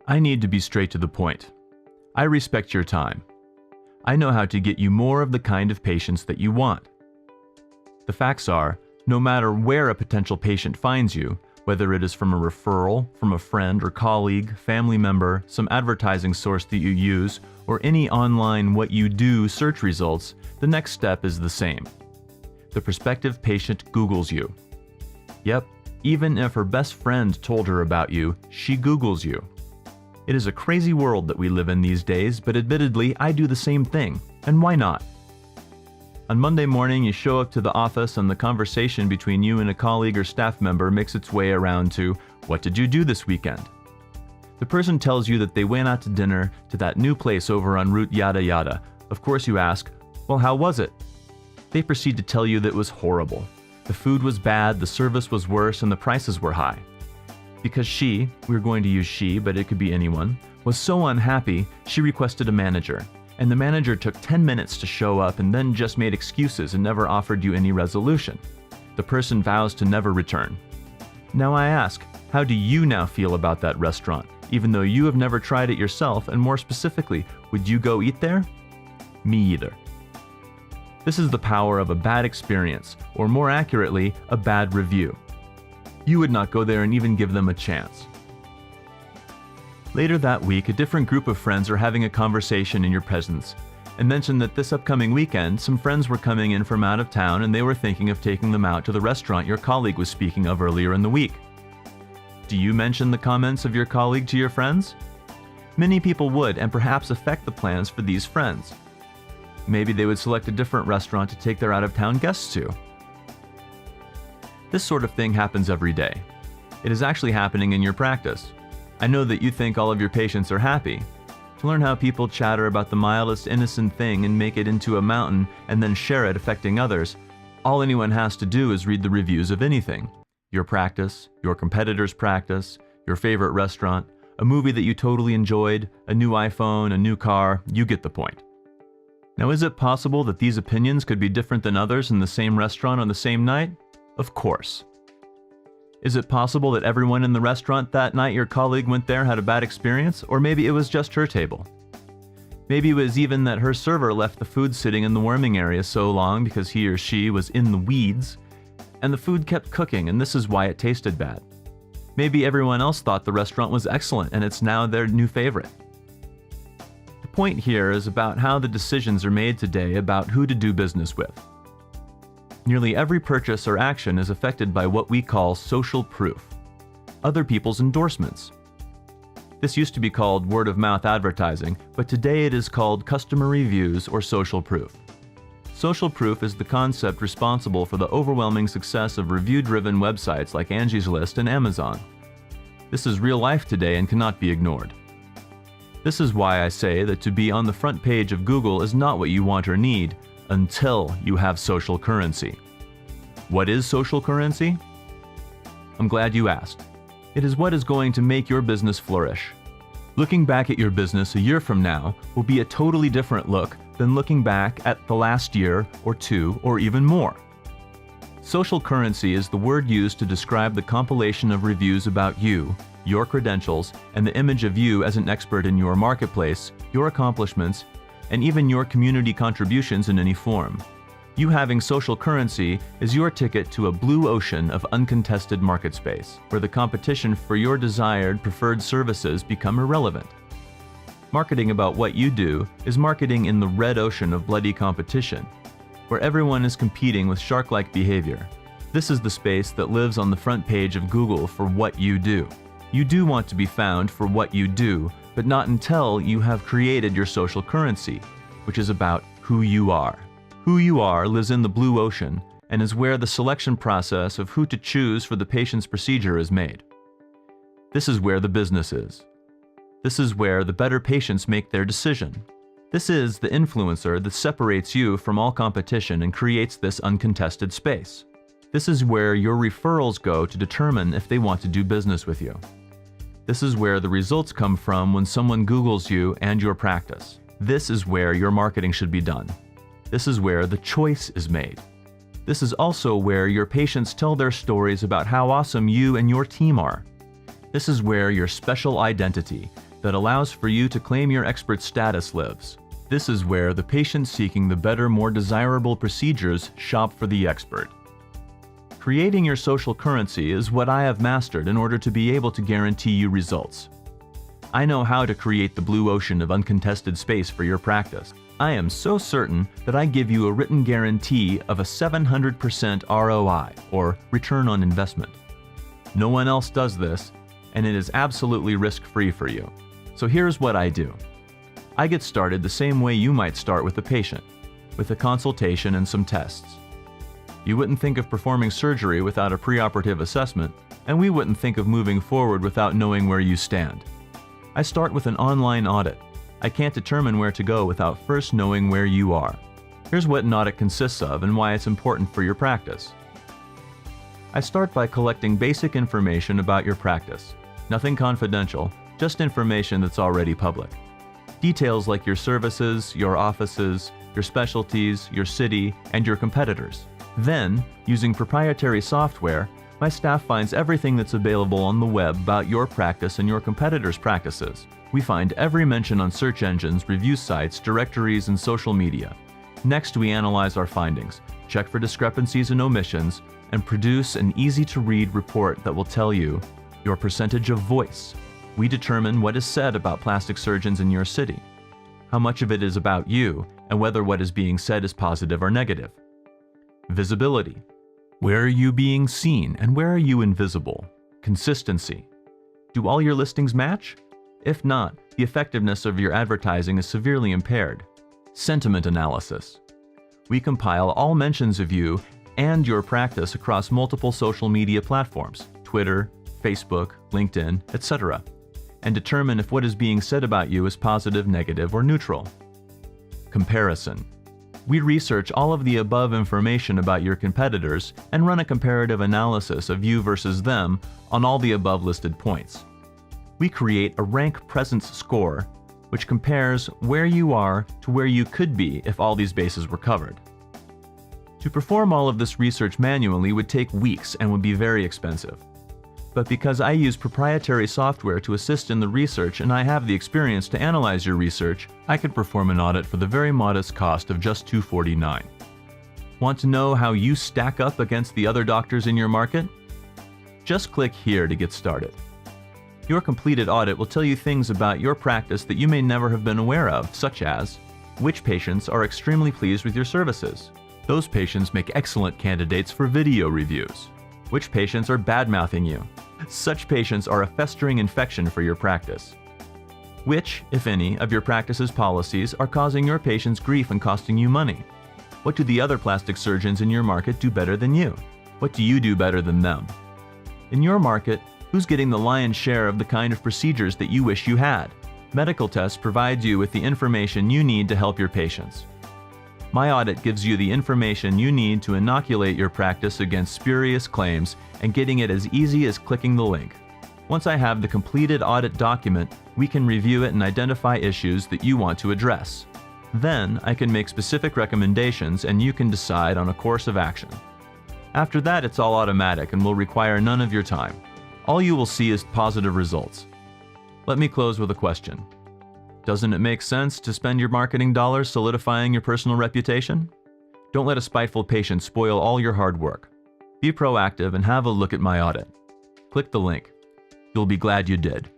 I need to be straight to the point. I respect your time. I know how to get you more of the kind of patients that you want. The facts are, no matter where a potential patient finds you, whether it is from a referral, from a friend or colleague, family member, some advertising source that you use, or any online what you do search results, the next step is the same. The prospective patient Googles you. Yep, even if her best friend told her about you, she Googles you. It is a crazy world that we live in these days, but admittedly, I do the same thing. And why not? On Monday morning, you show up to the office and the conversation between you and a colleague or staff member makes its way around to, "What did you do this weekend?" The person tells you that they went out to dinner to that new place over on Route yada yada. Of course you ask, "Well, how was it?" They proceed to tell you that it was horrible. The food was bad, the service was worse, and the prices were high. Because she, we're going to use she, but it could be anyone, was so unhappy, she requested a manager. And the manager took 10 minutes to show up and then just made excuses and never offered you any resolution. The person vows to never return. Now I ask, how do you now feel about that restaurant, even though you have never tried it yourself, and more specifically, would you go eat there? Me either. This is the power of a bad experience, or more accurately, a bad review. You would not go there and even give them a chance. Later that week, a different group of friends are having a conversation in your presence and mention that this upcoming weekend, some friends were coming in from out of town and they were thinking of taking them out to the restaurant your colleague was speaking of earlier in the week. Do you mention the comments of your colleague to your friends? Many people would, and perhaps affect the plans for these friends. Maybe they would select a different restaurant to take their out-of-town guests to. This sort of thing happens every day. It is actually happening in your practice. I know that you think all of your patients are happy. To learn how people chatter about the mildest innocent thing and make it into a mountain and then share it affecting others, all anyone has to do is read the reviews of anything. Your practice, your competitor's practice, your favorite restaurant, a movie that you totally enjoyed, a new iPhone, a new car, you get the point. Now, is it possible that these opinions could be different than others in the same restaurant on the same night? Of course. Is it possible that everyone in the restaurant that night your colleague went there had a bad experience, or maybe it was just her table? Maybe it was even that her server left the food sitting in the warming area so long because he or she was in the weeds, and the food kept cooking and this is why it tasted bad. Maybe everyone else thought the restaurant was excellent and it's now their new favorite. The point here is about how the decisions are made today about who to do business with. Nearly every purchase or action is affected by what we call social proof, other people's endorsements. This used to be called word-of-mouth advertising, but today it is called customer reviews or social proof. Social proof is the concept responsible for the overwhelming success of review-driven websites like Angie's List and Amazon. This is real life today and cannot be ignored. This is why I say that to be on the front page of Google is not what you want or need, until you have social currency. What is social currency? I'm glad you asked. It is what is going to make your business flourish. Looking back at your business a year from now will be a totally different look than looking back at the last year or two or even more. Social currency is the word used to describe the compilation of reviews about you, your credentials, and the image of you as an expert in your marketplace, your accomplishments, and even your community contributions in any form. You having social currency is your ticket to a blue ocean of uncontested market space, where the competition for your desired preferred services become irrelevant. Marketing about what you do is marketing in the red ocean of bloody competition, where everyone is competing with shark-like behavior. This is the space that lives on the front page of Google for what you do. You do want to be found for what you do, but not until you have created your social currency, which is about who you are. Who you are lives in the blue ocean and is where the selection process of who to choose for the patient's procedure is made. This is where the business is. This is where the better patients make their decision. This is the influencer that separates you from all competition and creates this uncontested space. This is where your referrals go to determine if they want to do business with you. This is where the results come from when someone Googles you and your practice. This is where your marketing should be done. This is where the choice is made. This is also where your patients tell their stories about how awesome you and your team are. This is where your special identity, that allows for you to claim your expert status lives. This is where the patients seeking the better, more desirable procedures shop for the expert. Creating your social currency is what I have mastered in order to be able to guarantee you results. I know how to create the blue ocean of uncontested space for your practice. I am so certain that I give you a written guarantee of a 700% ROI, or return on investment. No one else does this, and it is absolutely risk-free for you. So here's what I do. I get started the same way you might start with a patient, with a consultation and some tests. You wouldn't think of performing surgery without a preoperative assessment, and we wouldn't think of moving forward without knowing where you stand. I start with an online audit. I can't determine where to go without first knowing where you are. Here's what an audit consists of and why it's important for your practice. I start by collecting basic information about your practice. Nothing confidential, just information that's already public. Details like your services, your offices, your specialties, your city, and your competitors. Then, using proprietary software, my staff finds everything that's available on the web about your practice and your competitors' practices. We find every mention on search engines, review sites, directories, and social media. Next, we analyze our findings, check for discrepancies and omissions, and produce an easy-to-read report that will tell you your percentage of voice. We determine what is said about plastic surgeons in your city, how much of it is about you, and whether what is being said is positive or negative. Visibility. Where are you being seen and where are you invisible? Consistency. Do all your listings match? If not, the effectiveness of your advertising is severely impaired. Sentiment analysis. We compile all mentions of you and your practice across multiple social media platforms, Twitter, Facebook, LinkedIn, etc., and determine if what is being said about you is positive, negative, or neutral. Comparison. We research all of the above information about your competitors and run a comparative analysis of you versus them on all the above listed points. We create a rank presence score, which compares where you are to where you could be if all these bases were covered. To perform all of this research manually would take weeks and would be very expensive. But because I use proprietary software to assist in the research and I have the experience to analyze your research, I can perform an audit for the very modest cost of just $249. Want to know how you stack up against the other doctors in your market? Just click here to get started. Your completed audit will tell you things about your practice that you may never have been aware of, such as which patients are extremely pleased with your services. Those patients make excellent candidates for video reviews. Which patients are bad-mouthing you? Such patients are a festering infection for your practice. Which, if any, of your practice's policies are causing your patients grief and costing you money? What do the other plastic surgeons in your market do better than you? What do you do better than them? In your market, who's getting the lion's share of the kind of procedures that you wish you had? Medical Test provides you with the information you need to help your patients. My audit gives you the information you need to inoculate your practice against spurious claims and getting it as easy as clicking the link. Once I have the completed audit document, we can review it and identify issues that you want to address. Then I can make specific recommendations and you can decide on a course of action. After that, it's all automatic and will require none of your time. All you will see is positive results. Let me close with a question. Doesn't it make sense to spend your marketing dollars solidifying your personal reputation? Don't let a spiteful patient spoil all your hard work. Be proactive and have a look at my audit. Click the link. You'll be glad you did.